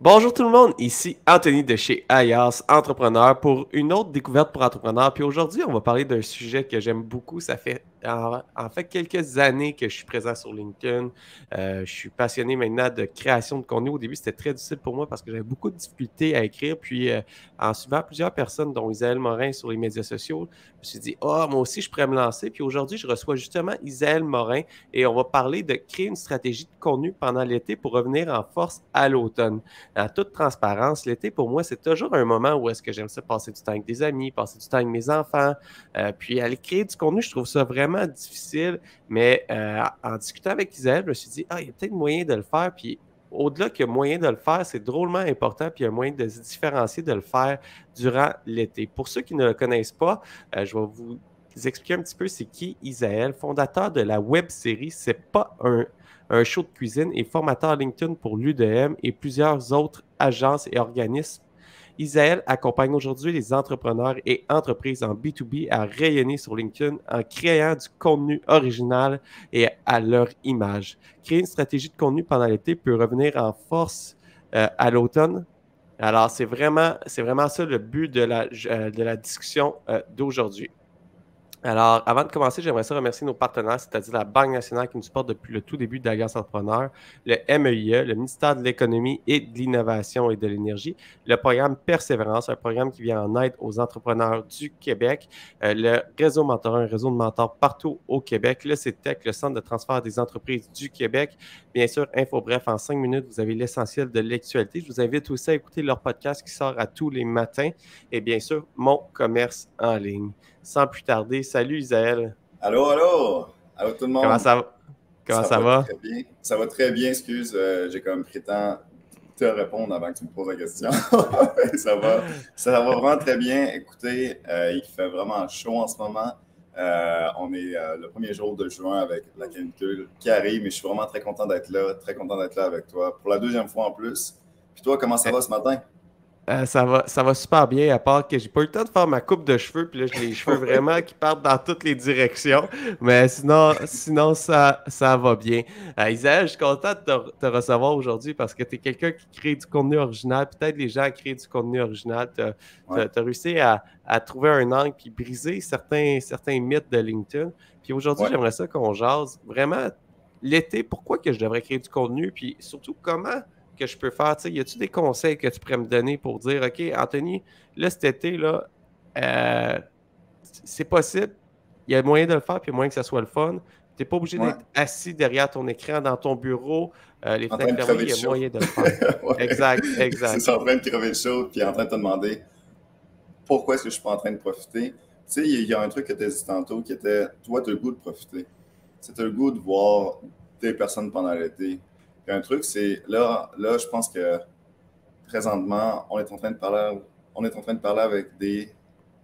Bonjour tout le monde, ici Anthony de chez Ayas, entrepreneur pour une autre découverte pour entrepreneurs. Puis aujourd'hui, on va parler d'un sujet que j'aime beaucoup. Ça fait en fait quelques années que je suis présent sur LinkedIn. Je suis passionné maintenant de création de contenu. Au début, c'était très difficile pour moi parce que j'avais beaucoup de difficultés à écrire. Puis en suivant plusieurs personnes, dont Isaël Morin sur les médias sociaux, je me suis dit, oh, moi aussi, je pourrais me lancer. Puis aujourd'hui, je reçois justement Isaël Morin et on va parler de créer une stratégie de contenu pendant l'été pour revenir en force à l'automne. En toute transparence, l'été, pour moi, c'est toujours un moment où est-ce que j'aime ça passer du temps avec des amis, passer du temps avec mes enfants. Puis aller créer du contenu, je trouve ça vraiment difficile. Mais en discutant avec Isabelle, je me suis dit, ah, il y a peut-être moyen de le faire. Puis au-delà qu'il y a moyen de le faire, c'est drôlement important. Puis il y a moyen de se différencier de le faire durant l'été. Pour ceux qui ne le connaissent pas, je vais vous expliquer un petit peu c'est qui Isaël, fondateur de la web série C'est pas un show de cuisine et formateur LinkedIn pour l'UDM et plusieurs autres agences et organismes. Isaël accompagne aujourd'hui les entrepreneurs et entreprises en B2B à rayonner sur LinkedIn en créant du contenu original et à leur image. Créer une stratégie de contenu pendant l'été peut revenir en force à l'automne. Alors, c'est vraiment ça le but de la discussion d'aujourd'hui. Alors, avant de commencer, j'aimerais ça remercier nos partenaires, c'est-à-dire la Banque nationale qui nous supporte depuis le tout début d'Alliance Entrepreneur, le MEIE, le ministère de l'Économie et de l'Innovation et de l'Énergie, le programme Persévérance, un programme qui vient en aide aux entrepreneurs du Québec, le réseau Mentor, un réseau de mentors partout au Québec, le CETEC, le Centre de transfert des entreprises du Québec, bien sûr, InfoBref, en 5 minutes, vous avez l'essentiel de l'actualité. Je vous invite aussi à écouter leur podcast qui sort à tous les matins et bien sûr, mon commerce en ligne. Sans plus tarder, salut Isaël. Allô, allô! Allô tout le Comment monde! ça va? Comment Ça ça va va? très bien. Ça va très bien, excuse, j'ai comme pris le temps de te répondre avant que tu me poses la question. ça va, ça va vraiment très bien. Écoutez, il fait vraiment chaud en ce moment. On est le premier jour de juin avec la canicule qui arrive, mais je suis vraiment très content d'être là, très content d'être là avec toi pour la deuxième fois en plus. Puis toi, comment ça va ce matin? Ça va super bien, à part que j'ai pas eu le temps de faire ma coupe de cheveux, puis là, j'ai les cheveux Oui. vraiment qui partent dans toutes les directions. Mais sinon ça va bien. Isaël, je suis content de te recevoir aujourd'hui parce que tu es quelqu'un qui crée du contenu original. Peut-être les gens créent du contenu original. Tu Ouais. as réussi à trouver un angle puis briser certains mythes de LinkedIn. Puis aujourd'hui, Ouais. j'aimerais ça qu'on jase vraiment l'été, pourquoi que je devrais créer du contenu, puis surtout comment que je peux faire? Tu sais, y a-tu des conseils que tu pourrais me donner pour dire, OK, Anthony, là, cet été, là, euh, c'est possible, il y a moyen de le faire, puis il y a moyen que ça soit le fun. Tu n'es pas obligé Ouais. d'être assis derrière ton écran dans ton bureau, les En train fenêtres de fermées, crever il de y a chaud. moyen de le faire. Ouais. Exact, C'est exact. ça, en train de crever de chaud, puis en train de te demander pourquoi est-ce que je suis pas en train de profiter. Tu sais, il y a un truc que tu as dit tantôt qui était, toi, tu as le goût de profiter. Tu as le goût de voir des personnes pendant l'été. Puis un truc, c'est, là, je pense que présentement, on est en train de parler avec des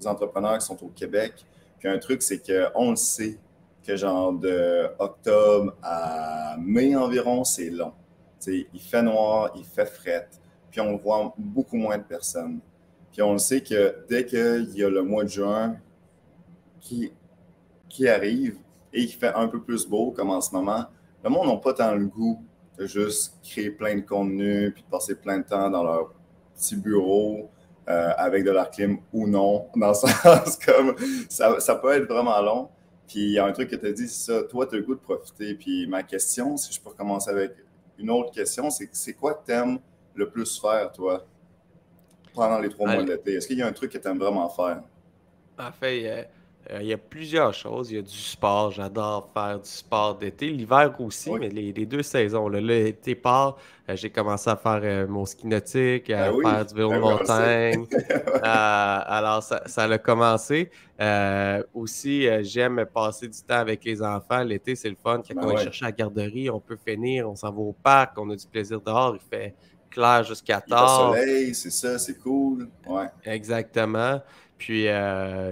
entrepreneurs qui sont au Québec. Puis un truc, c'est qu'on le sait que genre de octobre à mai environ, c'est long. Tu sais, il fait noir, il fait fret, puis on voit beaucoup moins de personnes. Puis on le sait que dès qu'il y a le mois de juin qui, qui arrive et qui fait un peu plus beau, comme en ce moment, le monde n'a pas tant le goût de juste créer plein de contenu puis de passer plein de temps dans leur petit bureau avec de la clim ou non, dans le sens comme ça peut être vraiment long. Puis il y a un truc que tu as dit, c'est ça, toi, tu as le goût de profiter. Puis ma question, si je peux recommencer avec une autre question, c'est quoi que tu aimes le plus faire, toi, pendant les 3 mois de Allez. l'été? Est-ce qu'il y a un truc que tu aimes vraiment faire? En fait, il y a plusieurs choses. Il y a du sport. J'adore faire du sport d'été. L'hiver aussi, Oui. mais les deux saisons. Là, l'été part, j'ai commencé à faire mon ski nautique, Ben à faire oui, du vélo de ben oui, on le sait. montagne. Alors, ça a commencé. Aussi, j'aime passer du temps avec les enfants. L'été, c'est le fun. Quand Ben on va les ouais. chercher à la garderie, on peut finir, on s'en va au parc, on a du plaisir dehors. Il fait clair jusqu'à Il fait tard. soleil, c'est ça, c'est cool. Ouais, Exactement. Puis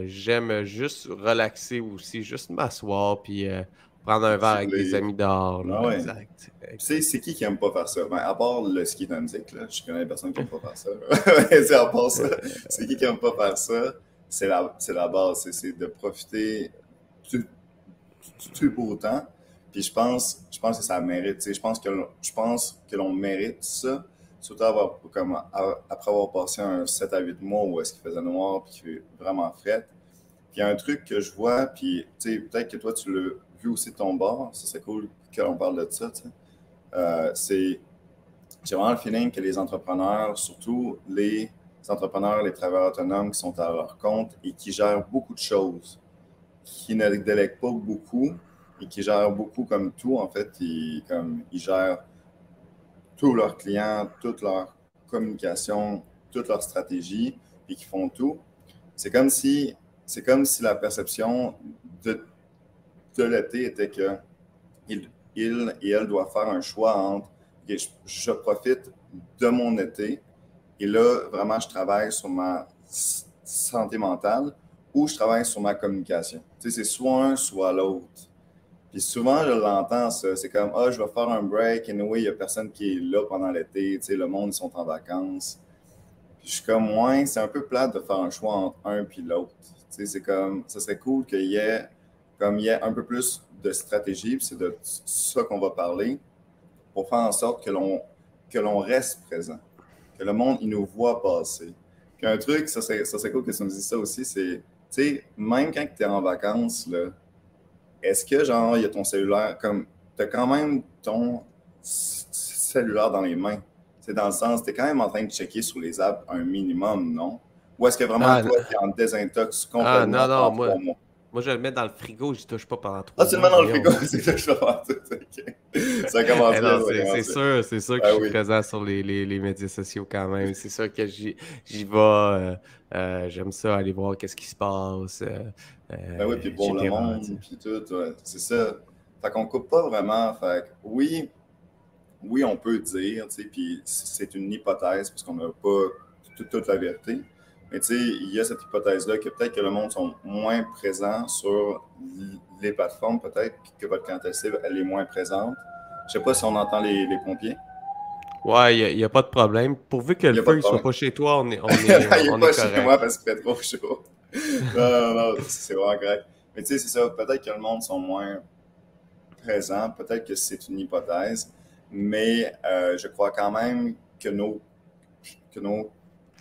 j'aime juste relaxer aussi, juste m'asseoir puis prendre un puis verre avec des chiller. amis dehors, Ben là. ouais. Exact. Tu sais, c'est qui aime pas faire ça? Ben, à part le ski nautique, là, je connais personne qui aime pas faire ça. Mais c'est à part ça, c'est qui aime pas faire ça? C'est la base, c'est de profiter du, du beau temps. Puis je pense que ça mérite. Tu sais, je pense que l'on mérite ça. surtout après avoir passé un 7 à 8 mois où est-ce qu'il faisait noir puis qu'il fait vraiment fret. Puis il y a un truc que je vois, puis tu sais, peut-être que toi tu l'as vu aussi de ton bord, ça c'est cool qu'on parle de ça, tu sais. J'ai vraiment le feeling que les entrepreneurs, surtout les entrepreneurs, les travailleurs autonomes qui sont à leur compte et qui gèrent beaucoup de choses, qui ne délèguent pas beaucoup et qui gèrent beaucoup comme tout, en fait, ils gèrent tous leurs clients, toute leur communication, toute leur stratégie, et qui font tout. C'est comme si la perception de, de l'été était que il et elle doivent faire un choix entre okay, je profite de mon été et là, vraiment, je travaille sur ma santé mentale ou je travaille sur ma communication. Tu sais, c'est soit un, soit l'autre. Puis souvent, je l'entends, ça. C'est comme, ah, je vais faire un break. Et anyway, il n'y a personne qui est là pendant l'été. Tu sais, le monde, ils sont en vacances. Puis je suis comme, ouais, c'est un peu plate de faire un choix entre un puis l'autre. Tu sais, c'est comme, ça serait cool qu'il y ait un peu plus de stratégie. Puis c'est de ça qu'on va parler pour faire en sorte que l'on reste présent. Que le monde, il nous voit passer. Puis un truc, ça serait cool que tu me dises ça aussi, c'est, tu sais, même quand tu es en vacances, là, est-ce que, genre, il y a ton cellulaire, comme, tu as quand même ton cellulaire dans les mains? C'est dans le sens, tu es quand même en train de checker sur les apps un minimum, non? Ou est-ce que vraiment, Ah, toi, tu es en désintox non, complètement non, pendant 3 mois? moi, je le mets dans le frigo, j'y touche pas pendant Ah, trois tu le mois, mets dans le voyons. frigo, c'est ça que je vais faire tout. OK. Ça commence Eh bien, non, ça commence bien. c'est sûr que je Ah suis oui. présent sur les médias sociaux quand même. C'est sûr que j'y vais. J'aime ça, aller voir qu'est-ce qui se passe, Ben oui, puis pour le etc. Tu monde, sais. puis tout, ouais, c'est ça. Fait qu'on coupe pas vraiment. Fait que oui, on peut dire, tu sais, puis c'est une hypothèse, parce qu'on n'a pas toute la vérité. Mais tu sais, il y a cette hypothèse-là que peut-être que le monde sont moins présents sur les plateformes, peut-être que votre clientèle cible, elle est moins présente. Je sais pas si on entend les pompiers. Ouais, il y a pas de problème. Pourvu que Il le n'y a pas feu de il soit problème. pas chez toi, Il n'est on est pas chez moi correct. parce qu'il fait trop chaud. Non, non, non, c'est vraiment correct. Mais tu sais, c'est ça. Peut-être que le monde sont moins présents. Peut-être que c'est une hypothèse. Mais je crois quand même que nos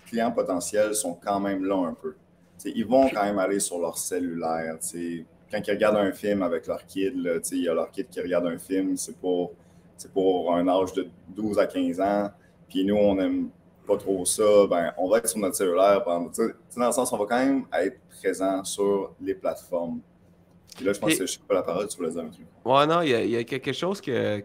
clients potentiels sont quand même là un peu. T'sais, ils vont quand même aller sur leur cellulaire. T'sais. Quand ils regardent un film avec leur kid, là, il y a leur kid qui regarde un film, c'est pour un âge de 12 à 15 ans. Puis nous, on n'aime pas trop ça. Ben, on va être sur notre cellulaire. Dans le sens, on va quand même être présent sur les plateformes. Puis là, je pense que je sais pas la parole, tu voulais dire un truc. Ouais, non, il y a quelque chose que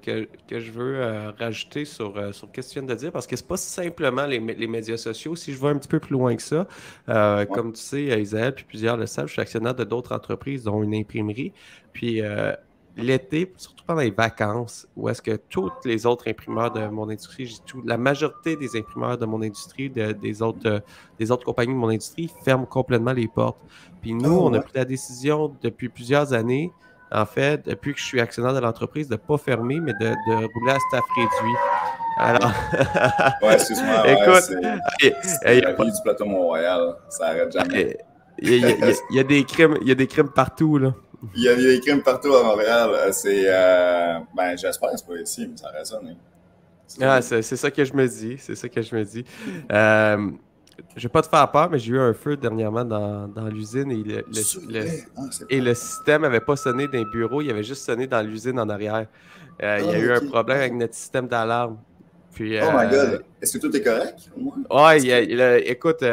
je veux rajouter sur ce que tu viens de dire, parce que c'est pas simplement les médias sociaux. Si je vais un petit peu plus loin que ça, Ouais. comme tu sais, Isaël, puis plusieurs le savent, je suis actionnaire de d'autres entreprises, dont une imprimerie. Puis l'été, surtout pendant les vacances, où est-ce que toutes les autres imprimeurs de mon industrie, la majorité des imprimeurs de mon industrie, des autres compagnies de mon industrie, ferment complètement les portes. Puis nous, Oh, on a ouais. pris la décision depuis plusieurs années, en fait, depuis que je suis actionnaire de l'entreprise, de ne pas fermer, mais de rouler à staff réduit. Alors, Ouais, excuse-moi, ouais, écoute, c'est la vie du plateau Mont-Royal. Ça arrête jamais. il y a des crimes, il y a des crimes partout, là. Il y a des crimes partout à Montréal. Ben, j'espère que c'est pas ici, mais ça résonne. Hein. Ah, c'est ça que je me dis. C'est ça que je me dis. Euh, je vais pas te faire peur, mais j'ai eu un feu dernièrement dans l'usine et C'est vrai. Ah, c'est et pas. le système n'avait pas sonné dans les bureaux, il avait juste sonné dans l'usine en arrière. Il y a Ah, eu un ok. problème avec Wow. notre système d'alarme. Puis, Oh my God. Est-ce que tout est correct? Au moins? ouais, Est-ce que... écoute,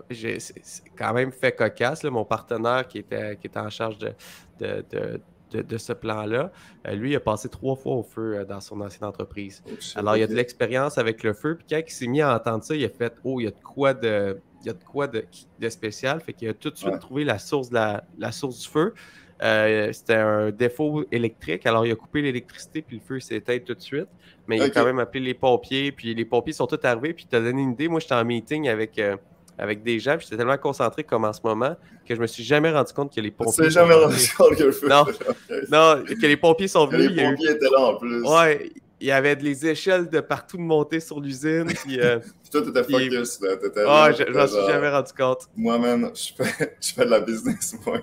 c'est quand même fait cocasse, là, mon partenaire qui était en charge de, de, de ce plan-là. Lui, il a passé 3 fois au feu dans son ancienne entreprise. Oh shit, Alors, il a de ok. l'expérience avec le feu. Puis quand il s'est mis à entendre ça, il a fait, oh, il y a de quoi de spécial. Fait qu'il a tout de suite Ouais. trouvé la source la source du feu. C'était un défaut électrique. Alors, il a coupé l'électricité, puis le feu s'est éteint tout de suite. Mais il a quand Ok. même appelé les pompiers, puis les pompiers sont tous arrivés. Puis, tu as donné une idée. Moi, j'étais en meeting avec des gens, puis j'étais tellement concentré comme en ce moment que je me suis jamais rendu compte que les Tu pompiers t'es sont jamais rendu rentrés. compte que le feu Non, était là. Ok. non, que les pompiers sont Que venus. les Il y a eu, pompiers étaient là en plus. ouais, il y avait des échelles de partout de montée sur l'usine, Puis toi, t'étais puis focus, là. T'étais ah, là, j'en t'étais suis jamais genre, rendu compte. moi, man, je fais de la business, moi.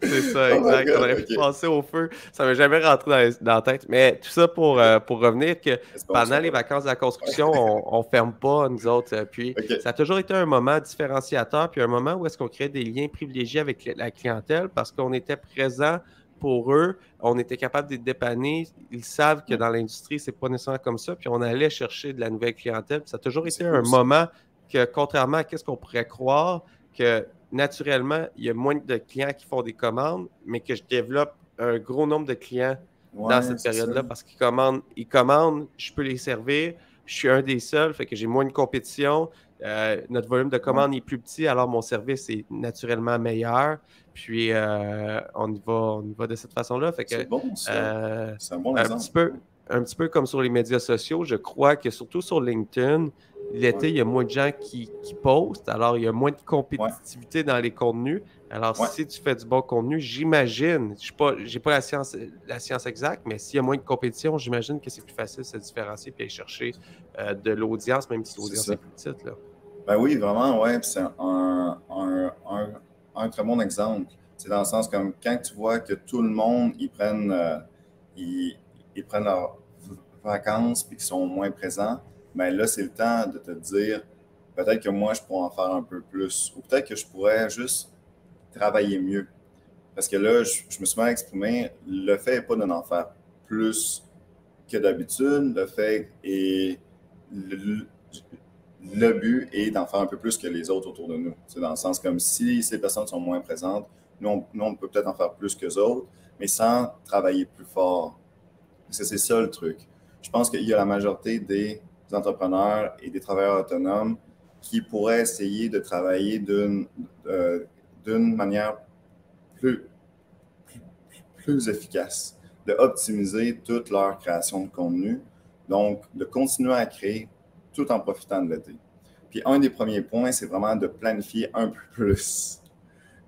C'est ça, Oh my exact. On God, aurait pu OK. passer au feu. Ça m'est jamais rentré dans la tête. Mais tout ça pour revenir que Espérons que ce pendant soit les pas vrai. vacances de la Ouais. construction, on ferme pas, nous autres. Puis OK. ça a toujours été un moment différenciateur, puis un moment où est-ce qu'on crée des liens privilégiés avec la clientèle parce qu'on était présent pour eux, on était capable de les dépanner. Ils savent que Ouais. dans l'industrie, c'est pas nécessairement comme ça. Puis on allait chercher de la nouvelle clientèle. Puis ça a toujours C'est été un cool, ça. moment que, contrairement à ce qu'on pourrait croire, que naturellement, il y a moins de clients qui font des commandes, mais que je développe un gros nombre de clients dans Ouais, cette c'est ça. période-là parce qu'ils commandent, je peux les servir, je suis un des seuls, fait que j'ai moins de compétition, notre volume de Ouais. commandes est plus petit, alors mon service est naturellement meilleur, puis on y va de cette façon-là, fait C'est que bon, ça. euh, C'est un bon un exemple. petit peu, un petit peu comme sur les médias sociaux, je crois que surtout sur LinkedIn, l'été, Ouais. il y a moins de gens qui postent, alors il y a moins de Ouais. compétitivité dans les contenus. Alors, Ouais. si tu fais du bon contenu, j'imagine, j'ai pas la science exacte, mais s'il y a moins de compétition, j'imagine que c'est plus facile de se différencier et aller chercher de l'audience, même si C'est l'audience ça. est plus petite, là. Ben oui, vraiment, ouais. Puis c'est un très bon exemple. C'est dans le sens comme quand tu vois que tout le monde, ils, ils prennent leurs vacances puis qu'ils sont moins présents, ben là, c'est le temps de te dire peut-être que moi, je pourrais en faire un peu plus. Ou peut-être que je pourrais juste travailler mieux. Parce que là, je me suis mal exprimé. Le fait n'est pas de n'en faire plus que d'habitude. Le fait est. Le, le but est d'en faire un peu plus que les autres autour de nous. C'est dans le sens comme si ces personnes sont moins présentes, nous on peut peut-être en faire plus qu'eux autres, mais sans travailler plus fort. Parce que c'est ça le truc. Je pense qu'il y a la majorité des entrepreneurs et des travailleurs autonomes qui pourraient essayer de travailler d'une manière plus, plus efficace, de optimiser toute leur création de contenu, donc de continuer à créer tout en profitant de l'été. Puis un des premiers points, c'est vraiment de planifier un peu plus.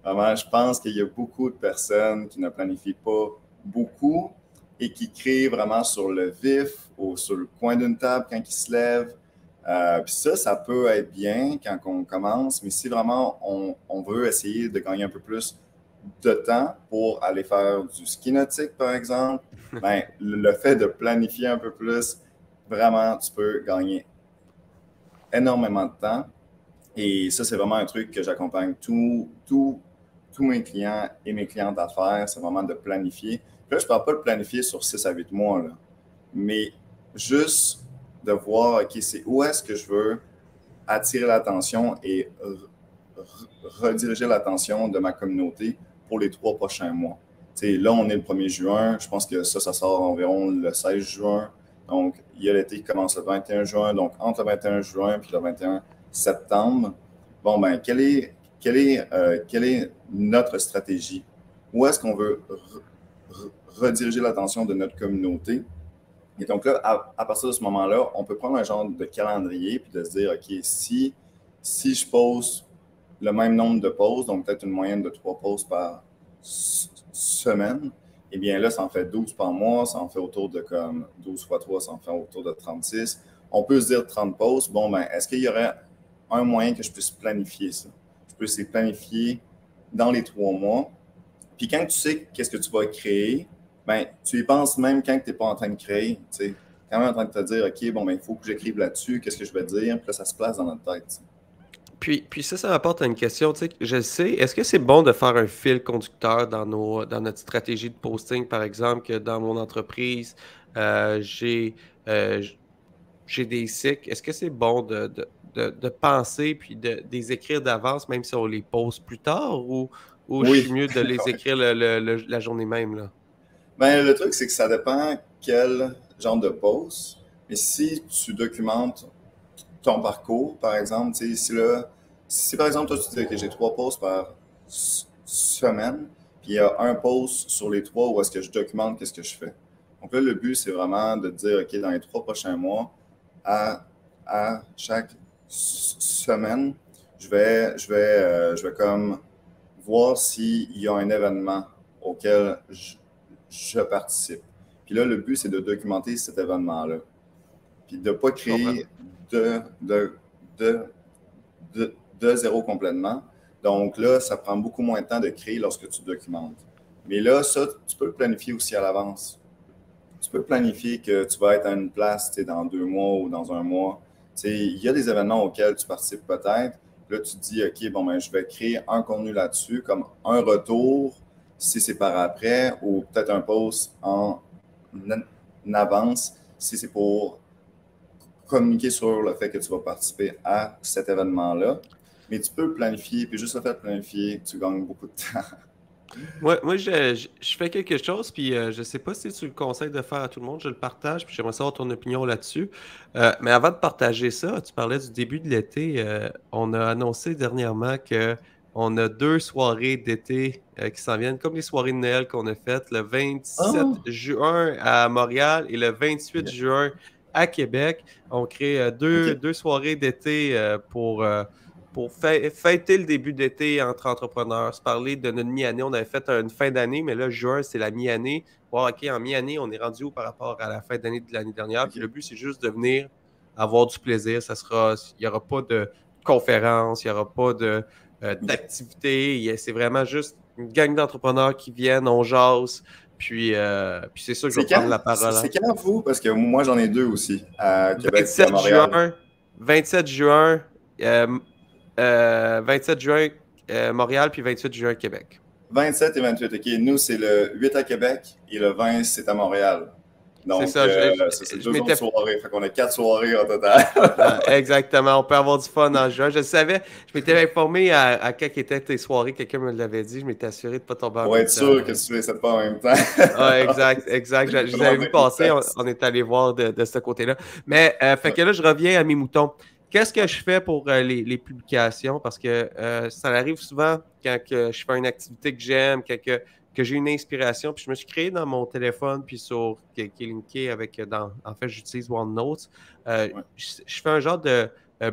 Vraiment, je pense qu'il y a beaucoup de personnes qui ne planifient pas beaucoup et qui créent vraiment sur le vif ou sur le coin d'une table quand ils se lèvent. Puis ça peut être bien quand on commence, mais si vraiment on veut essayer de gagner un peu plus de temps pour aller faire du ski nautique, par exemple, ben, le fait de planifier un peu plus, vraiment, tu peux gagner énormément de temps. Et ça, c'est vraiment un truc que j'accompagne tous mes clients et mes clientes à faire, c'est vraiment de planifier. Puis là, je ne parle pas de planifier sur 6 à 8 mois, là, mais juste de voir, OK, c'est où est-ce que je veux attirer l'attention et rediriger l'attention de ma communauté pour les 3 prochains mois. T'sais, là, on est le 1er juin. Je pense que ça sort environ le 16 juin. Donc, il y a l'été qui commence le 21 juin. Donc, entre le 21 juin et le 21 septembre, bon, ben, quelle est notre stratégie? Où est-ce qu'on veut rediriger l'attention de notre communauté? Et donc là, à partir de ce moment-là, on peut prendre un genre de calendrier puis de se dire, OK, si je pose le même nombre de pauses, donc peut-être une moyenne de 3 pauses par semaine, eh bien là, ça en fait 12 par mois, ça en fait autour de comme 12 fois 3, ça en fait autour de 36. On peut se dire 30 pauses. Bon, ben, est-ce qu'il y aurait un moyen que je puisse planifier ça? Je peux essayer de planifier dans les 3 mois. Puis quand tu sais qu'est-ce que tu vas créer, ben, tu y penses même quand tu n'es pas en train de créer. Tu sais, quand même en train de te dire, OK, bon, ben, il faut que j'écrive là-dessus, qu'est-ce que je vais dire, puis là, ça se place dans notre tête. T'sais. Puis ça m'apporte à une question, tu sais, je sais, est-ce que c'est bon de faire un fil conducteur dans notre stratégie de posting, par exemple, que dans mon entreprise, euh, j'ai euh, j'ai des cycles. Est-ce que c'est bon de penser puis de les écrire d'avance, même si on les pose plus tard, ou je suis Oui. mieux de les écrire la journée même, là? Ben, le truc, c'est que ça dépend quel genre de post. Mais si tu documentes ton parcours, par exemple, si par exemple, toi, tu dis que j'ai 3 posts par semaine, puis il y a un post sur les 3 où est-ce que je documente qu'est-ce que je fais. Donc là, le but, c'est vraiment de dire, OK, dans les 3 prochains mois, à, à chaque semaine, je vais comme voir s'il y a un événement auquel je participe. Puis là, le but, c'est de documenter cet événement-là. Puis de ne pas Je comprends. créer de, de, de, de zéro complètement, Donc là, ça prend beaucoup moins de temps de créer lorsque tu documentes. Mais là, ça, tu peux le planifier aussi à l'avance. Tu peux planifier que tu vas être à une place dans 2 mois ou dans un mois. Il y a des événements auxquels tu participes peut-être. Là, tu te dis, OK, bon, ben, je vais créer un contenu là-dessus, comme un retour, si c'est par après, ou peut-être un post en avance, si c'est pour communiquer sur le fait que tu vas participer à cet événement-là. Mais tu peux planifier, puis juste le fait de planifier, tu gagnes beaucoup de temps. Moi je fais quelque chose, puis je sais pas si tu le conseilles de faire à tout le monde, je le partage, puis j'aimerais savoir ton opinion là-dessus. Mais avant de partager ça, tu parlais du début de l'été. On a annoncé dernièrement que on a 2 soirées d'été qui s'en viennent, comme les soirées de Noël qu'on a faites le 27 Oh! juin à Montréal et le 28 juin à Québec. On crée OK. deux soirées d'été pour fêter le début d'été entre entrepreneurs, se parler de notre mi-année. On avait fait une fin d'année, mais là, juin, c'est la mi-année. Voir, OK, en mi-année, on est rendu où par rapport à la fin d'année de l'année dernière? Puis OK. le but, c'est juste de venir avoir du plaisir. Il n'y aura pas de conférence, il n'y aura pas OK. d'activité. C'est vraiment juste une gang d'entrepreneurs qui viennent, on jase. Puis c'est sûr que je vais C'est prendre quand? la parole. C'est quand vous? Parce que moi, j'en ai 2 aussi, à Québec et à 27 Montréal. juin, 27 juin, euh, 27 juin, Montréal, puis 28 juin, Québec. 27 et 28, OK. Nous, c'est le 8 à Québec et le 20, c'est à Montréal. C'est Donc, ça, ça, c'est je 2 autres m'étais. soirées. Fait qu'on a 4 soirées au total. Exactement, on peut avoir du fun en juin. Je le savais, je m'étais informé à quand étaient tes soirées, quelqu'un me l'avait dit, je m'étais assuré de ne pas tomber en Pour même être temps. sûr que tu fais ça pas en même temps. Ah, exact, exact. Je les Vraiment avais vu make no passer, sense. on est allé voir de ce côté-là. Mais fait que là, je reviens à mes moutons. Qu'est-ce que Ouais, je fais pour les publications? Parce que ça arrive souvent quand que je fais une activité que j'aime, que j'ai une inspiration, puis je me suis créé dans mon téléphone, puis qui est linké avec, en fait, j'utilise OneNote. ouais, Je fais un genre de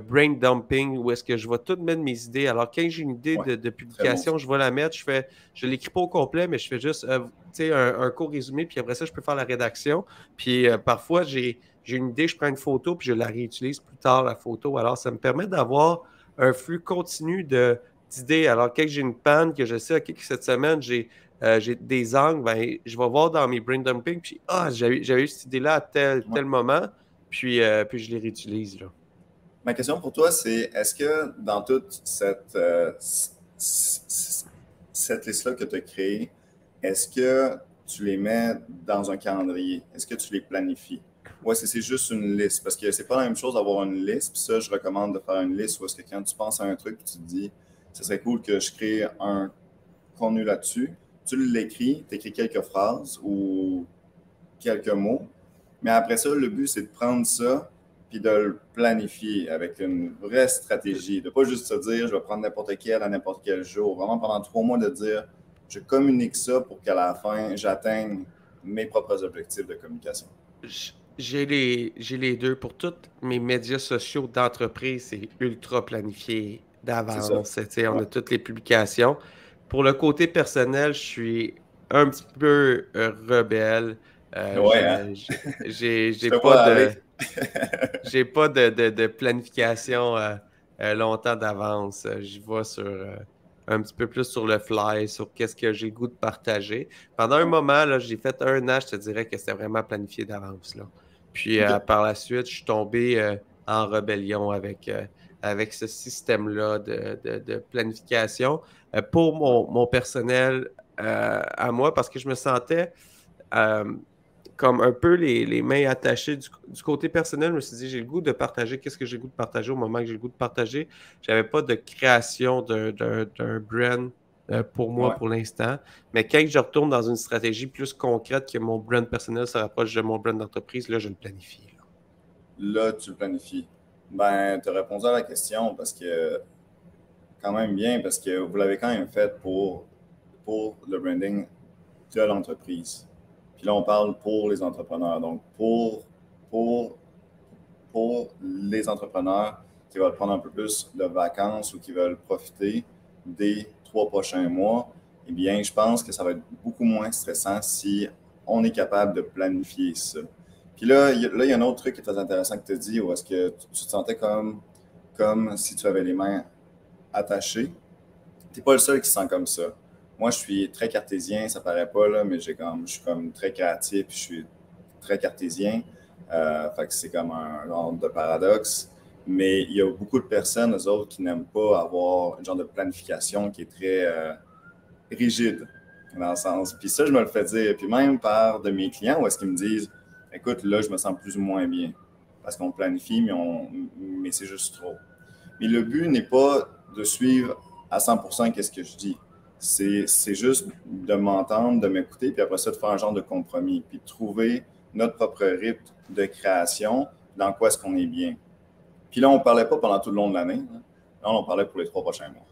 brain dumping où est-ce que je vais tout mettre mes idées. Alors, quand j'ai une idée ouais. de Très bon ça. publication, je vais la mettre, je l'écris pas au complet, mais je fais juste un court résumé, puis après ça, je peux faire la rédaction. Puis OK. parfois, j'ai une idée, je prends une photo, puis je la réutilise plus tard, la photo. Alors, ça me permet d'avoir un flux continu d'idées. Alors, quand j'ai une panne, que je sais, OK, que cette semaine, j'ai des angles, ben, je vais voir dans mes brain dumping, puis j'avais eu cette idée-là à Ouais. tel moment, puis je les réutilise, là. Ma question pour toi, c'est est-ce que dans toute cette liste-là que tu as créée, est-ce que tu les mets dans un calendrier? Est-ce que tu les planifies? Ou est-ce que c'est juste une liste? Parce que c'est pas la même chose d'avoir une liste. Puis ça, je recommande de faire une liste où est-ce que quand tu penses à un truc, tu te dis, ce serait cool que je crée un contenu là-dessus. Tu l'écris, tu écris quelques phrases ou quelques mots. Mais après ça, le but, c'est de prendre ça puis de le planifier avec une vraie stratégie. De pas juste se dire, je vais prendre n'importe quel à n'importe quel jour. Vraiment, pendant 3 mois, de dire, je communique ça pour qu'à la fin, j'atteigne mes propres objectifs de communication. J'ai les deux. Pour tous mes médias sociaux d'entreprise, c'est ultra planifié C'est ça. d'avance. Tu sais, on Ouais. a toutes les publications. Pour le côté personnel, je suis un petit peu rebelle. Ouais, hein? Je J'ai te pas vois de, aller. j'ai pas de planification longtemps d'avance. J'y vais un petit peu plus sur le fly, sur qu'est-ce que j'ai le goût de partager. Pendant un Ouais. moment, là, j'ai fait un an, je te dirais que c'était vraiment planifié d'avance, là. Puis OK. par la suite, je suis tombé en rébellion avec ce système-là de planification pour Ouais. mon personnel à moi, parce que je me sentais euh, comme un peu les mains attachées du côté personnel. Je me suis dit, j'ai le goût de partager. Qu'est-ce que j'ai le goût de partager au moment que j'ai le goût de partager? J'avais pas de création d'un brand pour moi Ouais. pour l'instant. Mais quand je retourne dans une stratégie plus concrète que mon brand personnel se rapproche de mon brand d'entreprise, là, je le planifie, là. Là, tu le planifies. Ben, tu as répondu à la question parce que, quand même bien, parce que vous l'avez quand même fait pour le branding de l'entreprise. Puis là, on parle pour les entrepreneurs. Donc, pour, pour les entrepreneurs qui veulent prendre un peu plus de vacances ou qui veulent profiter des 3 prochains mois, eh bien, je pense que ça va être beaucoup moins stressant si on est capable de planifier ça. Puis là, il y a un autre truc qui est très intéressant que tu as dit, où est-ce que tu te sentais comme si tu avais les mains attachées. t'es pas le seul qui se sent comme ça. Moi, je suis très cartésien, ça paraît pas, là, mais je suis comme très créatif, puis je suis très cartésien. Fait que c'est comme un genre de paradoxe. Mais il y a beaucoup de personnes, eux autres, qui n'aiment pas avoir un genre de planification qui est très rigide, dans le sens. Puis ça, je me le fais dire. Puis même par de mes clients, où est-ce qu'ils me disent, écoute, là, je me sens plus ou moins bien. Parce qu'on planifie, mais c'est juste trop. Mais le but n'est pas de suivre à 100% qu'est-ce que je dis. C'est juste de m'entendre, de m'écouter, puis après ça, de faire un genre de compromis, puis de trouver notre propre rythme de création, dans quoi est-ce qu'on est bien. Puis là, on ne parlait pas pendant tout le long de l'année. Là, on parlait pour les 3 prochains mois.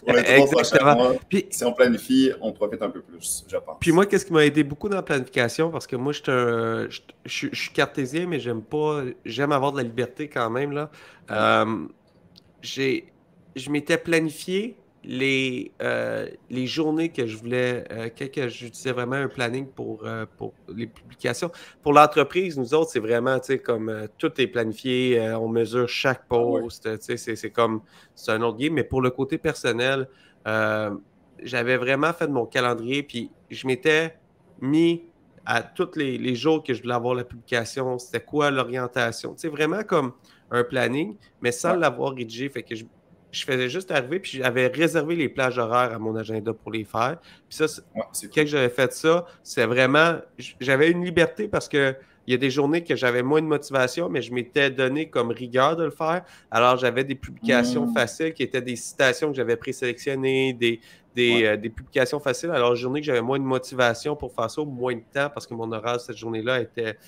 Pour les 3 prochains mois, puis, si on planifie, on profite un peu plus, je pense. Puis moi, qu'est-ce qui m'a aidé beaucoup dans la planification, parce que moi, je suis cartésien, mais j'aime avoir de la liberté quand même, là. Je m'étais planifié les journées que je voulais, que j'utilisais vraiment un planning pour les publications. Pour l'entreprise, nous autres, c'est vraiment, tu sais, comme tout est planifié, on mesure chaque post, tu sais, c'est un autre game. Mais pour le côté personnel, j'avais vraiment fait de mon calendrier, puis je m'étais mis à tous les jours que je voulais avoir la publication, c'était quoi l'orientation, tu sais, vraiment comme un planning, mais sans l'avoir rédigé. Fait que je faisais juste arriver, puis j'avais réservé les plages horaires à mon agenda pour les faire. Puis ça, quand j'avais fait ça, c'est vraiment... J'avais une liberté parce que il y a des journées que j'avais moins de motivation, mais je m'étais donné comme rigueur de le faire. Alors, j'avais des publications faciles qui étaient des citations que j'avais présélectionnées, des publications faciles. Alors, journée que j'avais moins de motivation pour faire ça, ou moins de temps, parce que mon horaire cette journée-là était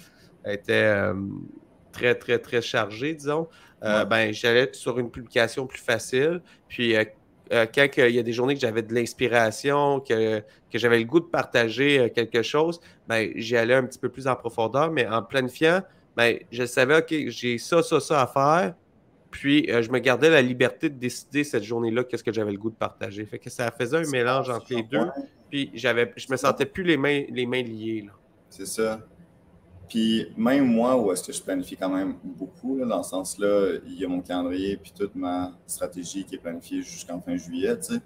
très, très, très chargé, disons, ben, j'allais sur une publication plus facile. Puis, quand il y a des journées que j'avais de l'inspiration, que j'avais le goût de partager quelque chose, ben, j'y allais un petit peu plus en profondeur. Mais en planifiant, ben, je savais, OK, j'ai ça à faire. Puis, je me gardais la liberté de décider cette journée-là qu'est-ce que j'avais le goût de partager. Fait que ça faisait un mélange entre les deux. Puis, je me sentais plus les mains liées, là. C'est ça. Puis même moi, où est-ce que je planifie quand même beaucoup, là, dans ce sens-là, il y a mon calendrier puis toute ma stratégie qui est planifiée jusqu'en fin juillet, tu sais.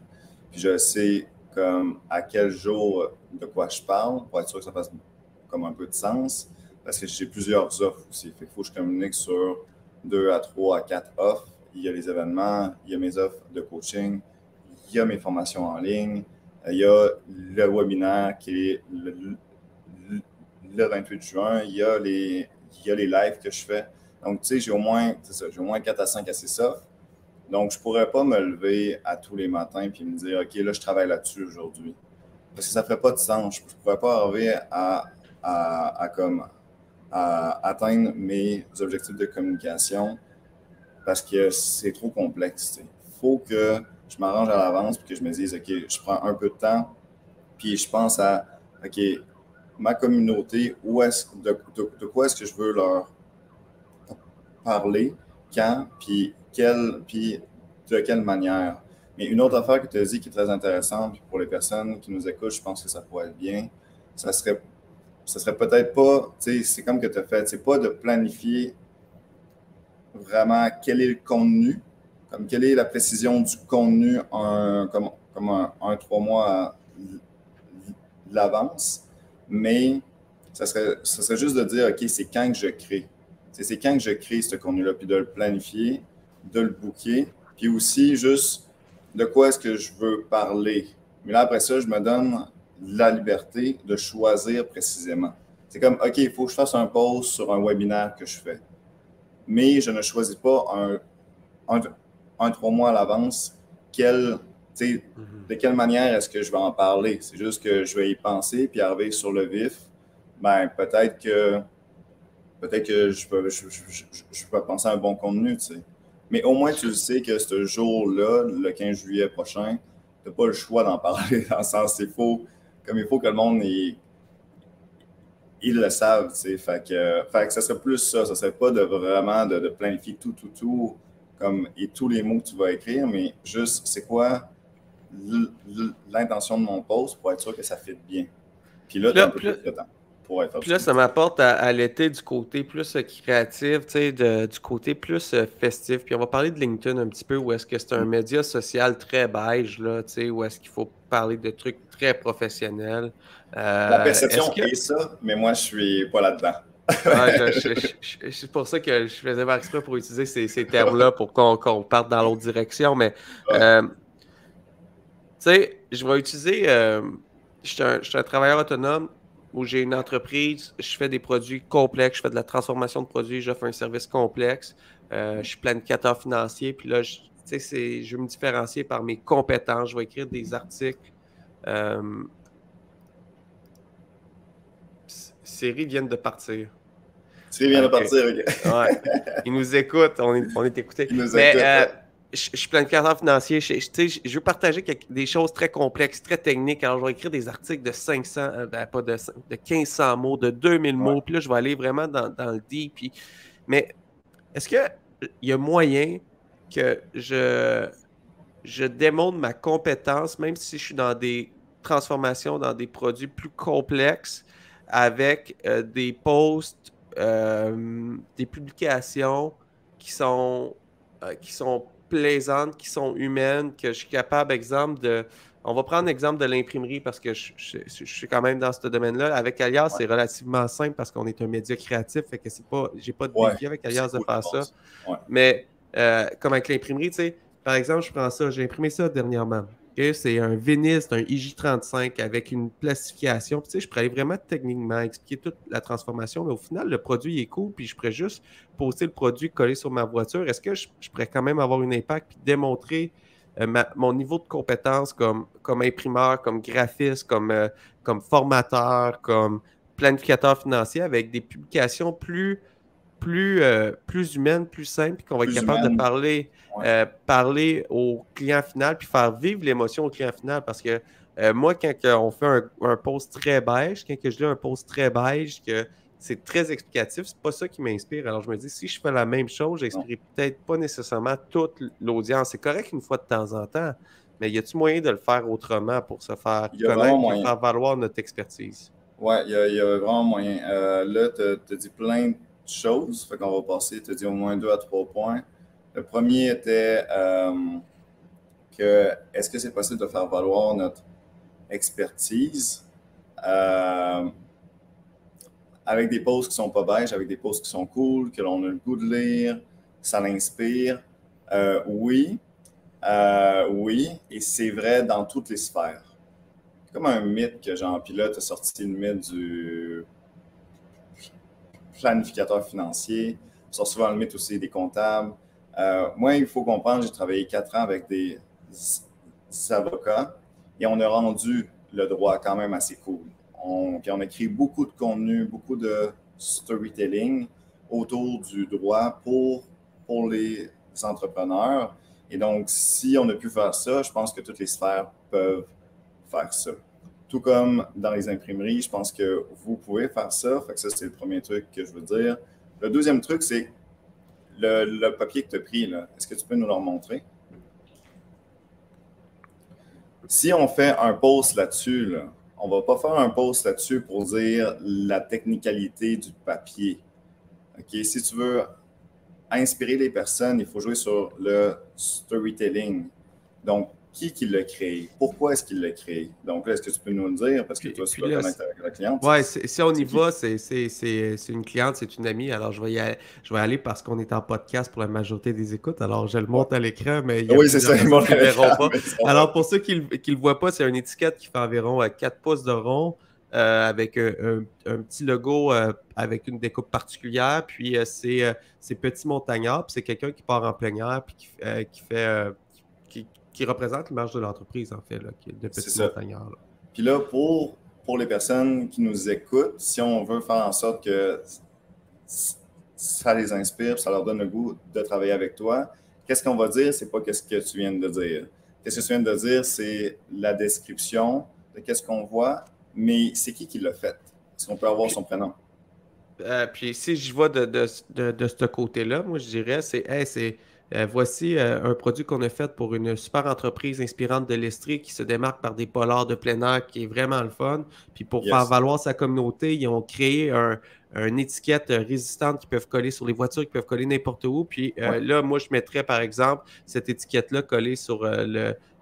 Puis je sais comme à quel jour de quoi je parle pour être sûr que ça fasse comme un peu de sens. Parce que j'ai plusieurs offres aussi. Fait qu'il faut que je communique sur 2 à 3 à 4 offres. Il y a les événements, il y a mes offres de coaching, il y a mes formations en ligne, il y a le webinaire qui est le 28 juin, il y a les lives que je fais. Donc, tu sais, j'ai au moins 4 à 5 à 6 offres. Donc, je ne pourrais pas me lever à tous les matins et me dire, OK, là, je travaille là-dessus aujourd'hui. Parce que ça ne ferait pas de sens. Je ne pourrais pas arriver à atteindre mes objectifs de communication parce que c'est trop complexe. Il faut que je m'arrange à l'avance et que je me dise, OK, je prends un peu de temps puis je pense à, OK, ma communauté, de quoi est-ce que je veux leur parler, quand, puis de quelle manière. Mais une autre affaire que tu as dit qui est très intéressante, puis pour les personnes qui nous écoutent, je pense que ça pourrait être bien, ça serait peut-être pas, tu sais, c'est comme que tu as fait, c'est pas de planifier vraiment quel est le contenu, comme quelle est la précision du contenu comme un 3 mois à l'avance, mais ça serait juste de dire, OK, c'est quand que je crée. C'est quand que je crée ce contenu-là, puis de le planifier, de le booker, puis aussi juste de quoi est-ce que je veux parler. Mais là, après ça, je me donne la liberté de choisir précisément. C'est comme, OK, il faut que je fasse un post sur un webinaire que je fais. Mais je ne choisis pas un 3 mois à l'avance de quelle manière est-ce que je vais en parler. C'est juste que je vais y penser, puis arriver sur le vif, ben peut-être que je peux penser à un bon contenu, tu sais. Mais au moins, tu le sais que ce jour-là, le 15 juillet prochain, tu n'as pas le choix d'en parler, dans le sens, il faut que le monde ils le savent, tu sais. Fait que ça serait plus ça. Ça serait pas vraiment de planifier tout, et tous les mots que tu vas écrire, mais juste, c'est quoi l'intention de mon post pour être sûr que ça fit bien. Puis là, tu as un peu plus de temps. pouvoir faire Puis là, ça m'apporte à l'été du côté plus créatif, tu sais, du côté plus festif. Puis on va parler de LinkedIn un petit peu, où est-ce que c'est un média social très beige, là, tu sais, où est-ce qu'il faut parler de trucs très professionnels. La Est-ce perception que... est ça, mais moi, je suis pas là-dedans. Ouais, c'est pour ça que je faisais pas exprès pour utiliser ces termes-là pour qu'on parte dans l'autre direction. Mais, Ouais. tu sais, je vais utiliser... je suis un travailleur autonome où j'ai une entreprise, je fais des produits complexes, je fais de la transformation de produits, j'offre un service complexe, je suis planificateur financier, puis là, tu sais, je veux me différencier par mes compétences, je vais écrire des articles. Euh, Séries viennent de partir. Thierry vient de OK. partir, OK. Ouais. Ils nous écoutent, on est écoutés. Il nous Mais écoute, ouais. je suis planificateur financier. Je veux partager des choses très complexes, très techniques. Alors, je vais écrire des articles de 500, pas de 1500 mots, de 2000 Ouais. mots. Puis là, je vais aller vraiment dans le deep. Mais est-ce qu'il y a moyen que je démontre ma compétence, même si je suis dans des transformations, dans des produits plus complexes, avec des posts, des publications qui sont plaisantes, qui sont humaines, que je suis capable, exemple, de... On va prendre l'exemple de l'imprimerie parce que je suis quand même dans ce domaine-là. Avec Alias, Ouais. c'est relativement simple parce qu'on est un média créatif, fait que c'est pas, j'ai pas de Ouais. défi avec C'est Alias de cool, je faire ça. pense. Ouais. Mais comme avec l'imprimerie, tu sais, par exemple, je prends ça, j'ai imprimé ça dernièrement. Ok, c'est un vinyle, c'est un IJ35 avec une plastification. Puis, tu sais, je pourrais aller vraiment techniquement expliquer toute la transformation, mais au final, le produit est cool, puis je pourrais juste poster le produit collé sur ma voiture. Est-ce que je pourrais quand même avoir un impact puis démontrer mon niveau de compétence comme imprimeur, comme graphiste, comme formateur, comme planificateur financier avec des publications plus humaine, plus simple, puis qu'on va être Plus capable de humaine. Ouais. parler au client final, puis faire vivre l'émotion au client final. Parce que moi, on fait un post très beige, quand que je lis un post très beige, que c'est très explicatif, c'est pas ça qui m'inspire. Alors je me dis, si je fais la même chose, Non. j'inspire peut-être pas nécessairement toute l'audience. C'est correct une fois de temps en temps, mais y a-t-il moyen de le faire autrement pour se faire Il y a vraiment connaître puis moyen. faire valoir notre expertise? Ouais, il y a vraiment moyen. Là, tu as dit plein de choses. Fait qu'on va passer, tu as dit au moins 2 à 3 points. Le premier était que est-ce que c'est possible de faire valoir notre expertise avec des posts qui sont pas beiges, avec des posts qui sont cool, que l'on a le goût de lire, ça l'inspire. Oui, oui, et c'est vrai dans toutes les sphères. C'est comme un mythe que Jean Pilote a sorti le mythe du planificateur financier, sort souvent le mythe aussi des comptables. Moi, il faut comprendre, j'ai travaillé 4 ans avec des avocats et on a rendu le droit quand même assez cool. Puis on a créé beaucoup de contenu, beaucoup de storytelling autour du droit pour les entrepreneurs. Et donc, si on a pu faire ça, je pense que toutes les sphères peuvent faire ça. Tout comme dans les imprimeries, je pense que vous pouvez faire ça. Fait que ça, c'est le premier truc que je veux dire. Le deuxième truc, c'est le papier que tu as pris. Là. Est-ce que tu peux nous le remontrer? Si on fait un post là-dessus, là, on ne va pas faire un post là-dessus pour dire la technicalité du papier. Okay? Si tu veux inspirer les personnes, il faut jouer sur le storytelling. Donc, qui l'a créé? Pourquoi est-ce qu'il l'a créé? Donc là, est-ce que tu peux nous le dire? Parce que toi, tu dois Là, connaître la cliente. ouais, si on y C'est qui? va, c'est une cliente, c'est une amie. Alors, je vais aller parce qu'on est en podcast pour la majorité des écoutes. Alors, je le Ouais. monte à l'écran, mais il y a Oui, c'est plusieurs ça, ils personnes qui montent ne le à verront l'écran, pas. mais ça Alors, va. pour ceux qui ne le voient pas, c'est une étiquette qui fait environ 4 pouces de rond avec un petit logo avec une découpe particulière. Puis, c'est Petit Montagnard. Puis, c'est quelqu'un qui part en plein air puis qui fait... qui représente l'image de l'entreprise, en fait, là, de C'est Petit ça. Montagnard. Là. Puis là, pour les personnes qui nous écoutent, si on veut faire en sorte que ça les inspire, ça leur donne le goût de travailler avec toi, qu'est-ce qu'on va dire? C'est pas qu'est-ce que tu viens de dire. Qu'est-ce que tu viens de dire? C'est la description de qu'est-ce qu'on voit, mais c'est qui l'a fait? Est-ce qu'on peut avoir Puis, son prénom? Puis si je vois de ce côté-là, moi je dirais, voici un produit qu'on a fait pour une super entreprise inspirante de l'Estrie qui se démarque par des polars de plein air qui est vraiment le fun. Puis pour faire Yes. valoir sa communauté, ils ont créé une étiquette résistante qui peuvent coller sur les voitures, qui peuvent coller n'importe où. Puis Ouais. là, moi je mettrais par exemple cette étiquette-là collée sur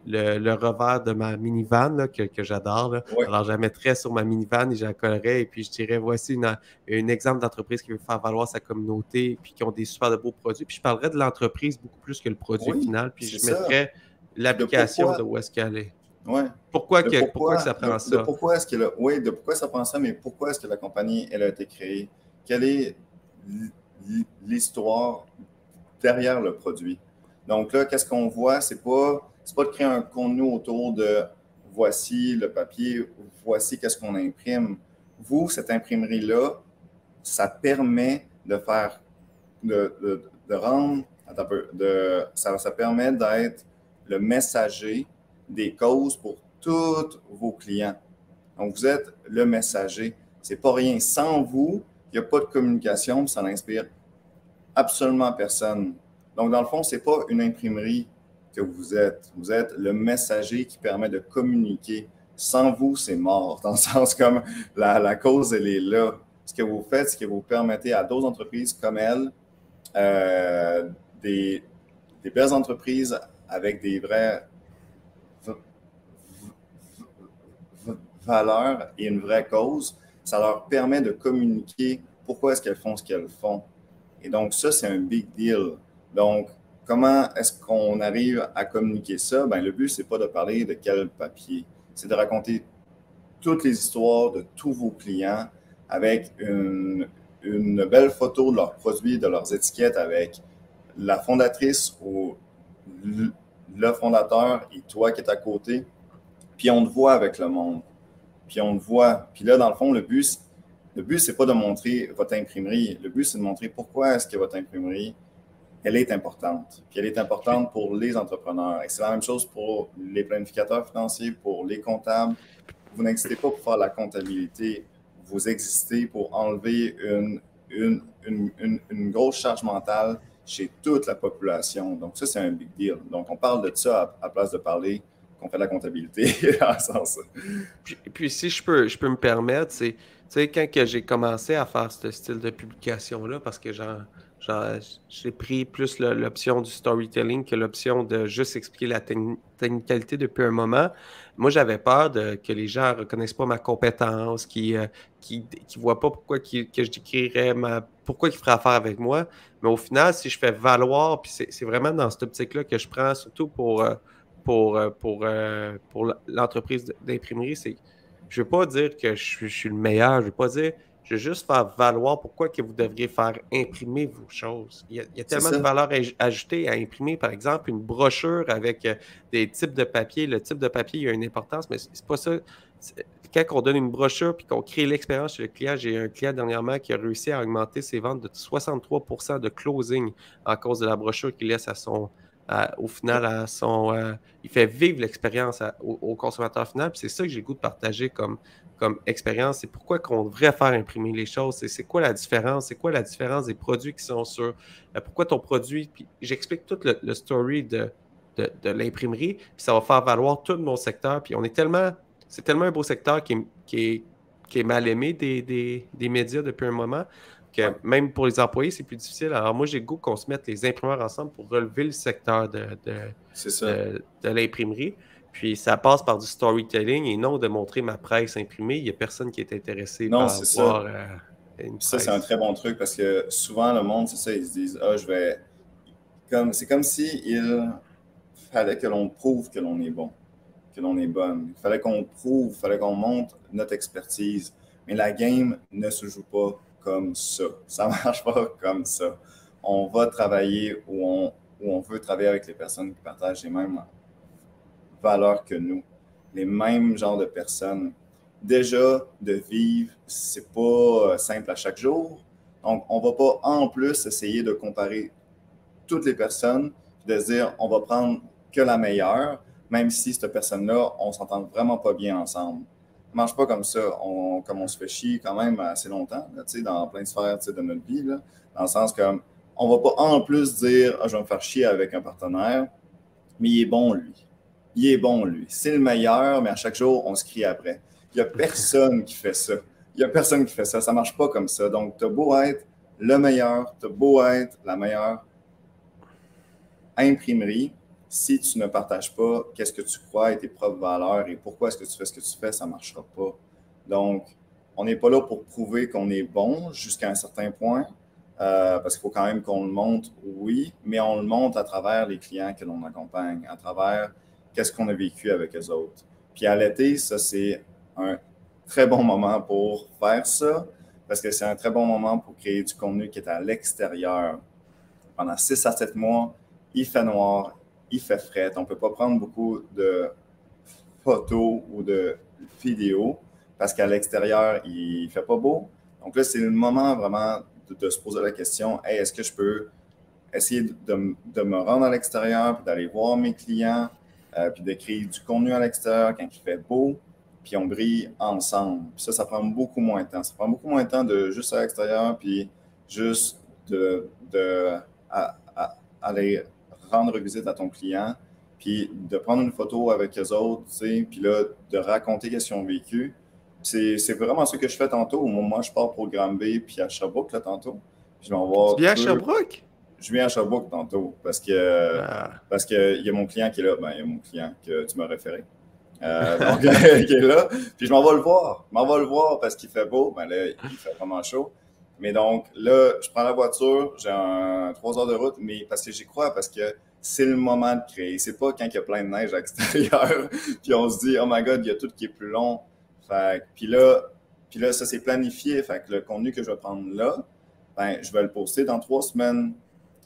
le revers de ma minivan là, que j'adore. Là. Ouais. Alors, je la mettrais sur ma minivan et je la collerais et puis je dirais voici un exemple d'entreprise qui veut faire valoir sa communauté puis qui ont des super de beaux produits. Puis je parlerais de l'entreprise beaucoup plus que le produit Oui, final. Puis c'est je ça. mettrais Puis de l'application de pourquoi, où est-ce qu'elle est. ouais, Pourquoi que ça prend de ça? pourquoi est-ce que oui, de pourquoi ça prend ça, mais pourquoi est-ce que la compagnie, elle a été créée? Quelle est l'histoire derrière le produit? Donc là, qu'est-ce qu'on voit? C'est pas de créer un contenu autour de voici le papier, voici qu'est-ce qu'on imprime. Vous, cette imprimerie-là, ça permet de faire, de rendre, attends un peu, ça permet d'être le messager des causes pour tous vos clients. Donc, vous êtes le messager. C'est pas rien. Sans vous, il n'y a pas de communication, ça n'inspire absolument personne. Donc, dans le fond, ce n'est pas une imprimerie que vous êtes. Vous êtes le messager qui permet de communiquer. Sans vous, c'est mort. Dans le sens comme la cause, elle est là. Ce que vous faites, c'est que vous permettez à d'autres entreprises comme elle, euh, des, des belles entreprises avec des vraies valeurs et une vraie cause, ça leur permet de communiquer pourquoi est-ce qu'elles font ce qu'elles font. Et donc, ça, c'est un big deal. Donc, comment est-ce qu'on arrive à communiquer ça? Ben, le but, c'est pas de parler de quel papier, c'est de raconter toutes les histoires de tous vos clients avec une belle photo de leurs produits, de leurs étiquettes, avec la fondatrice ou le fondateur et toi qui es à côté. Puis on te voit avec le monde. Puis on te voit. Puis là, dans le fond, le but, c'est pas de montrer votre imprimerie. Le but, c'est de montrer pourquoi est-ce que votre imprimerie, elle est importante. Puis elle est Puis, importante pour les entrepreneurs. Et c'est la même chose pour les planificateurs financiers, pour les comptables. Vous n'existez pas pour faire la comptabilité. Vous existez pour enlever une grosse charge mentale chez toute la population. Donc ça, c'est un big deal. Donc on parle de ça à place de parler qu'on fait de la comptabilité dans le sens. puis si je peux me permettre, tu sais, quand que j'ai commencé à faire ce style de publication-là, parce que j'ai pris plus l'option du storytelling que l'option de juste expliquer la technicalité depuis un moment. Moi, j'avais peur que les gens ne reconnaissent pas ma compétence, qui voient pas que je décrirais pourquoi ils feraient affaire avec moi. Mais au final, si je fais valoir, puis c'est vraiment dans cette optique-là que je prends, surtout pour l'entreprise d'imprimerie, c'est je ne veux pas dire que je suis le meilleur, je ne veux pas dire, je veux juste faire valoir pourquoi que vous devriez faire imprimer vos choses. Il y a C'est tellement de ça. valeur ajoutée à imprimer, par exemple, une brochure avec des types de papier. Le type de papier, il y a une importance, mais c'est pas ça. Quand on donne une brochure puis qu'on crée l'expérience chez le client, j'ai un client dernièrement qui a réussi à augmenter ses ventes de 63% de closing en cause de la brochure qu'il laisse au final, il fait vivre l'expérience au consommateur final. Puis c'est ça que j'ai le goût de partager comme expérience. C'est pourquoi qu'on devrait faire imprimer les choses. C'est quoi la différence? C'est quoi la différence des produits qui sont sur... pourquoi ton produit... Puis j'explique tout le story de l'imprimerie, puis ça va faire valoir tout mon secteur. Puis on est tellement... C'est tellement un beau secteur qui est mal aimé des médias depuis un moment que Ouais, même pour les employés, c'est plus difficile. Alors moi, j'ai le goût qu'on se mette les imprimeurs ensemble pour relever le secteur c'est ça. de l'imprimerie. Puis ça passe par du storytelling et non de montrer ma presse imprimée. Il n'y a personne qui est intéressé Non, par c'est ça. voir une Puis ça, c'est un presse. très bon truc parce que souvent, le monde, c'est ça, ils se disent, ah, je vais. C'est comme si il fallait que l'on prouve que l'on est bon, que l'on est bonne. Il fallait qu'on prouve, il fallait qu'on montre notre expertise. Mais la game ne se joue pas comme ça. Ça ne marche pas comme ça. On va travailler où on veut travailler avec les personnes qui partagent les mêmes valeurs que nous, les mêmes genres de personnes. Déjà, de vivre, c'est pas simple à chaque jour. Donc, on va pas en plus essayer de comparer toutes les personnes, de se dire on va prendre que la meilleure, même si cette personne-là, on s'entend vraiment pas bien ensemble. marche pas comme ça. Comme on se fait chier quand même assez longtemps, là, dans plein de sphères de notre vie, là, dans le sens comme on va pas en plus dire ah, je vais me faire chier avec un partenaire, mais il est bon lui. Il est bon lui. C'est le meilleur, mais à chaque jour, on se crie après. Il n'y a personne qui fait ça. Il n'y a personne qui fait ça. Ça ne marche pas comme ça. Donc, tu as beau être le meilleur, tu as beau être la meilleure imprimerie, si tu ne partages pas qu'est-ce que tu crois et tes propres valeurs et pourquoi est-ce que tu fais ce que tu fais, ça ne marchera pas. Donc, on n'est pas là pour prouver qu'on est bon jusqu'à un certain point, parce qu'il faut quand même qu'on le montre, oui, mais on le montre à travers les clients que l'on accompagne, à travers qu'est-ce qu'on a vécu avec les autres. Puis à l'été, ça, c'est un très bon moment pour faire ça, parce que c'est un très bon moment pour créer du contenu qui est à l'extérieur. Pendant 6 à 7 mois, il fait noir, il fait fret. On ne peut pas prendre beaucoup de photos ou de vidéos parce qu'à l'extérieur, il ne fait pas beau. Donc là, c'est le moment vraiment de se poser la question, hey, est-ce que je peux essayer de me rendre à l'extérieur, puis d'aller voir mes clients, puis de créer du contenu à l'extérieur quand il fait beau, puis on brille ensemble. Puis ça prend beaucoup moins de temps. Ça prend beaucoup moins de temps de juste à l'extérieur, puis juste aller rendre visite à ton client, puis de prendre une photo avec eux autres, tu sais, puis là, de raconter qu'est-ce qu'ils ont vécu. C'est vraiment ce que je fais tantôt. Moi, je pars pour Granby, puis à Sherbrooke, là, tantôt. Puis je vais en Tu voir viens à deux. Sherbrooke? Je viens à Sherbrooke tantôt Ah. parce que y a mon client qui est là. Ben, il y a mon client que tu m'as référé. Donc, qui est là. Puis je m'en vais le voir. Je m'en vais le voir parce qu'il fait beau. Ben là, il fait vraiment chaud. Mais donc, là, je prends la voiture. J'ai 3 heures de route, mais parce que j'y crois, parce que c'est le moment de créer. C'est pas quand il y a plein de neige à l'extérieur. Puis on se dit, oh my God, il y a tout qui est plus long. Fait, puis là, ça c'est planifié. Fait que le contenu que je vais prendre là, ben, je vais le poster dans 3 semaines.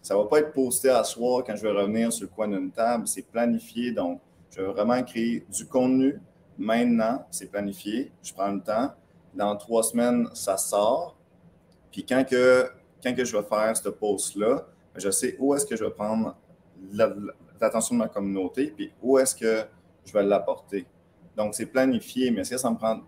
Ça ne va pas être posté à soir quand je vais revenir sur le coin d'une table. C'est planifié. Donc, je vais vraiment créer du contenu maintenant. C'est planifié. Je prends le temps. Dans 3 semaines, ça sort. Puis quand je vais faire ce post-là, je sais où est-ce que je vais prendre l'attention de ma communauté, puis où est-ce que je vais l'apporter. Donc, c'est planifié, mais est-ce que ça me prend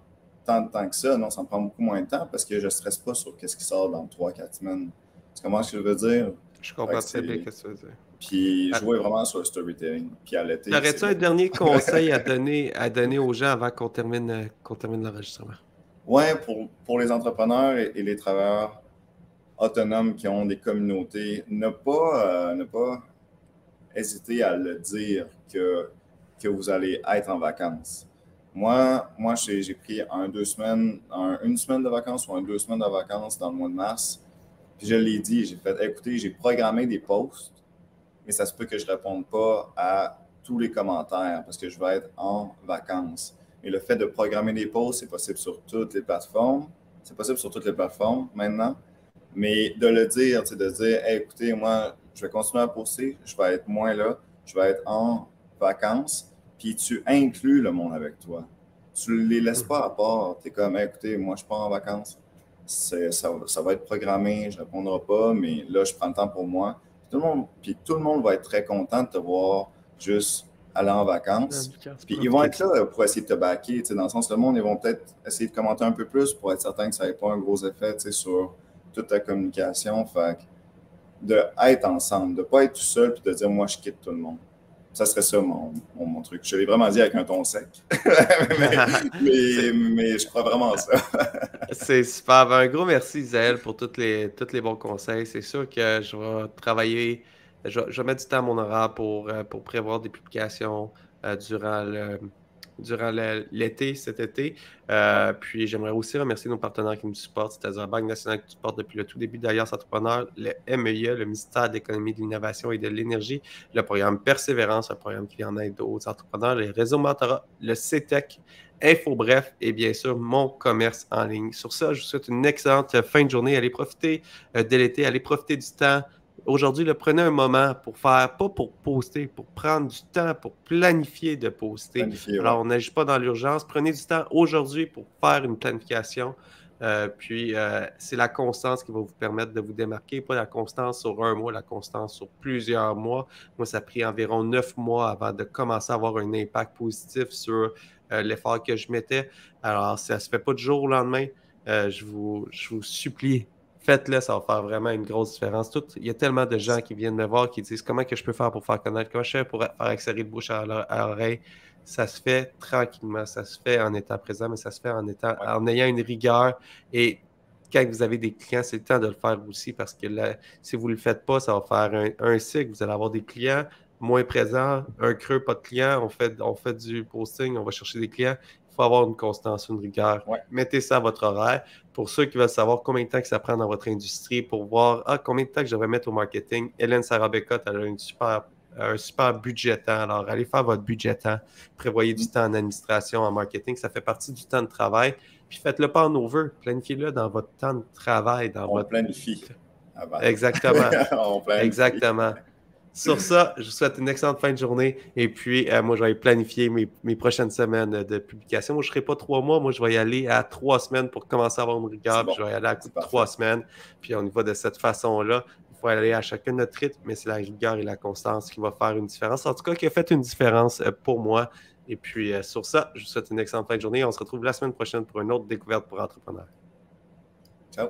tant de temps que ça? Non, ça me prend beaucoup moins de temps parce que je ne stresse pas sur ce qui sort dans 3-4 semaines. Tu comprends ce que je veux dire? Je comprends très bien ce que tu veux dire. Puis, jouer vraiment sur le storytelling. Puis à l'été, Aurais-tu un dernier conseil à donner aux gens avant qu'on termine l'enregistrement? Oui, pour les entrepreneurs et les travailleurs autonomes qui ont des communautés, ne pas hésiter à le dire que vous allez être en vacances. Moi j'ai pris une semaine de vacances ou 2 semaines de vacances dans le mois de mars. Puis je l'ai dit, j'ai fait, écoutez, j'ai programmé des posts, mais ça se peut que je ne réponde pas à tous les commentaires parce que je vais être en vacances. Et le fait de programmer des posts, c'est possible sur toutes les plateformes. C'est possible sur toutes les plateformes maintenant. Mais de le dire, de dire, hey, écoutez, moi, je vais continuer à poster, je vais être moins là, je vais être en vacances, puis tu inclus le monde avec toi. Tu ne les laisses pas à part. Tu es comme, hey, écoutez, moi, je pars en vacances. Ça va être programmé, je ne répondrai pas, mais là, je prends le temps pour moi. Puis tout le monde va être très content de te voir juste aller en vacances. Puis ils vont être là pour essayer de te backer. Dans le sens, le monde, ils vont peut-être essayer de commenter un peu plus pour être certain que ça n'ait pas un gros effet sur toute ta communication. Fait d'être ensemble, de ne pas être tout seul puis de dire moi je quitte tout le monde. Ça serait ça mon truc. Je l'ai vraiment dit avec un ton sec. mais je crois vraiment à ça. C'est super. Un gros merci, Isaël, pour tous les bons conseils. C'est sûr que je vais travailler, je vais mettre du temps à mon horaire pour prévoir des publications durant l'été, cet été. Puis j'aimerais aussi remercier nos partenaires qui nous supportent, c'est-à-dire la Banque nationale qui nous supporte depuis le tout début d'Alias Entrepreneur, le MEIA, le ministère de l'Économie, de l'Innovation et de l'Énergie, le programme Persévérance, un programme qui vient en aide aux entrepreneurs, les réseaux mentorat, le CETEC, InfoBref et bien sûr mon commerce en ligne. Sur ça, je vous souhaite une excellente fin de journée. Allez profiter de l'été, allez profiter du temps. Aujourd'hui, prenez un moment pour faire, pas pour poster, pour prendre du temps, pour planifier de poster. Alors, on n'agit pas dans l'urgence. Prenez du temps aujourd'hui pour faire une planification. Puis, c'est la constance qui va vous permettre de vous démarquer, pas la constance sur un mois, la constance sur plusieurs mois. Moi, ça a pris environ 9 mois avant de commencer à avoir un impact positif sur l'effort que je mettais. Alors, ça se fait pas du jour au lendemain. Je vous supplie, faites-le, ça va faire vraiment une grosse différence. Il y a tellement de gens qui viennent me voir qui disent comment que je peux faire pour faire connaître, comment je fais pour faire accélérer le bouche à l'oreille. Ça se fait tranquillement, ça se fait en étant présent, mais ça se fait en ayant une rigueur. Et quand vous avez des clients, c'est le temps de le faire aussi parce que si vous ne le faites pas, ça va faire un cycle. Vous allez avoir des clients moins présents, un creux, pas de clients. On fait du posting, on va chercher des clients. Il faut avoir une constance, une rigueur. Ouais. Mettez ça à votre horaire. Pour ceux qui veulent savoir combien de temps que ça prend dans votre industrie pour voir combien de temps que je devrais mettre au marketing, Hélène Sarah-Bécotte, elle a un super budget temps. Alors, allez faire votre budget temps. Prévoyez du temps en administration, en marketing. Ça fait partie du temps de travail. Puis faites-le pas en over. Planifiez-le dans votre temps de travail. On planifie. Exactement. On planifie. Exactement. Sur ça, je vous souhaite une excellente fin de journée. Et puis, moi, je vais planifier mes prochaines semaines de publication. Moi, je ne serai pas 3 mois. Moi, je vais y aller à 3 semaines pour commencer à avoir une rigueur. Puis je vais y aller à coup de 3 semaines. Puis on y va de cette façon-là. Il faut aller à chacun de notre rythme, mais c'est la rigueur et la constance qui va faire une différence. En tout cas, qui a fait une différence pour moi. Et puis, sur ça, je vous souhaite une excellente fin de journée. On se retrouve la semaine prochaine pour une autre découverte pour entrepreneurs. Ciao.